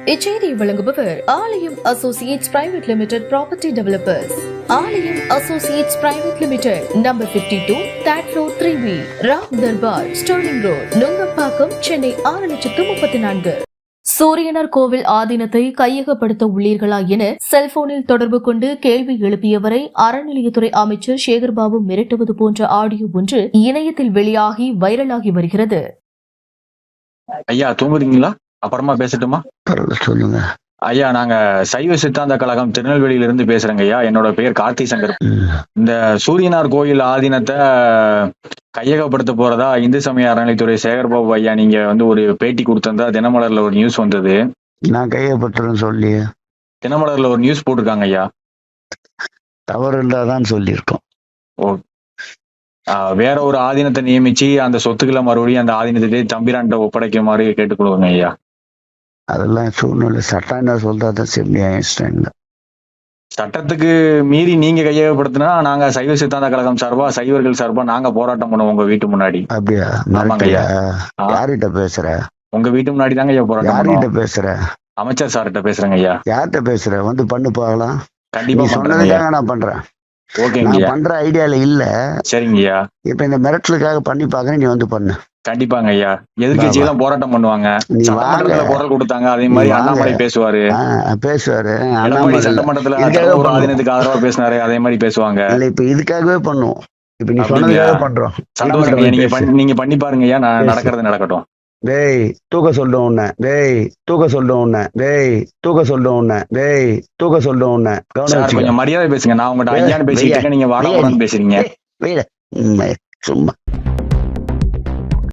இச்செய்தியை வழங்குபவர் Aalayam associates private limited property developers. Aalayam associates private limited, number 52, third floor, 3B, Ram Darbar, Sterling road, Nungambakkam, Chennai 6,34,000. Suryanar Kovil ஆதீனத்தை கையகப்படுத்த உள்ளீர்களா என செல்போனில் தொடர்பு கொண்டு கேள்வி எழுப்பியவரை அறநிலையத்துறை அமைச்சர் சேகர்பாபு மிரட்டுவது போன்ற ஆடியோ ஒன்று இணையத்தில் வெளியாகி வைரலாகி வருகிறது. ஐயா தூங்குறீங்களா? அப்புறமா பேசட்டுமா? சொல்லுங்க ஐயா, நாங்க சைவ சித்தாந்த கழகம் திருநெல்வேலியில இருந்து பேசுறேங்க ஐயா. என்னோட பெயர் கார்த்தி சங்கர். இந்த சூரியனார் கோயில் ஆதீனத்தை கையகப்படுத்த போறதா இந்து சமய அறநிலைத்துறை சேகர்பாபு ஐயா நீங்க ஒரு பேட்டி கொடுத்திருந்தா தினமலர்ல ஒரு நியூஸ் வந்தது. நான் கையகப்படுத்துறேன்னு சொல்லி தினமலர்ல ஒரு நியூஸ் போட்டிருக்காங்க ஐயா. தவறு இருந்தாதான் சொல்லியிருக்கோம். ஓ, வேற ஒரு ஆதீனத்தை நியமிச்சு அந்த சொத்துக்களை மறுபடியும் அந்த ஆதீனத்திலே தம்பிரான்ட்ட ஒப்படைக்குமாறு கேட்டுக்கொள்ளுங்க ஐயா. அதெல்லாம் சூழ்நிலை சட்டம் என்ன சொல்றதான் செம்மியாயிடுச்சிட்டாங்க. சட்டத்துக்கு மீறி நீங்க கையகப்படுத்தினா நாங்க சைவ சித்தாந்த கழகம் சார்பா, சைவர்கள் சார்பா நாங்க போராட்டம் பண்ணுவோம் உங்க வீட்டு முன்னாடி. அப்படியா? ஆமாங்க ஐயா. யார்கிட்ட பேசுற? உங்க வீட்டு முன்னாடி தாங்க ஐயா போராட்டம். யார்கிட்ட பேசுற? அமைச்சர் சார்கிட்ட பேசுறேங்க ஐயா. யார்கிட்ட பேசுற? வந்து பண்ணு பார்க்கலாம். கண்டிப்பா சொன்னதுக்காக நான் பண்றேன். ஓகேங்க, நான் பண்ற ஐடியால இல்ல. சரிங்க ஐயா. இப்ப இந்த மிரட்டலுக்காக பண்ணி பாக்குறேன், நீ வந்து பண்ணு. கண்டிப்பாங்க ஐயா. எதிர்கட்சி தான் போராட்டம் பண்ணுவாங்க. சட்டமன்றத்துல குரல் கொடுத்தாங்க, அதே மாதிரி அண்ணாமலை பேசுவாரு. சட்டமன்றத்துல ஒரு ஆதீனத்துக்கு ஆதரவா பேசினாரு, அதே மாதிரி பேசுவாங்க. இப்ப இதுக்காகவே பண்ணுவோம். இப்ப நீ சொன்னதுக்காக பண்றோம். சந்தோஷம். நீங்க பண்ணி பாருங்க ஐயா. நடக்கிறது நடக்கட்டும். டேய் தூக்க சொல்றோம் உன்ன. டேய் தூக்க சொல்றோம் உன்ன. டேய் தூக்க சொல்றோம் உன்ன. டேய் தூக்க சொல்றோம் உன்ன. கொஞ்சம் மரியாதை பேசுங்க. நான் உங்கள்கிட்ட ஐயான்னு பேசிட்டு இருக்கேன், நீங்க வாடா பேசுறீங்க. சும்மா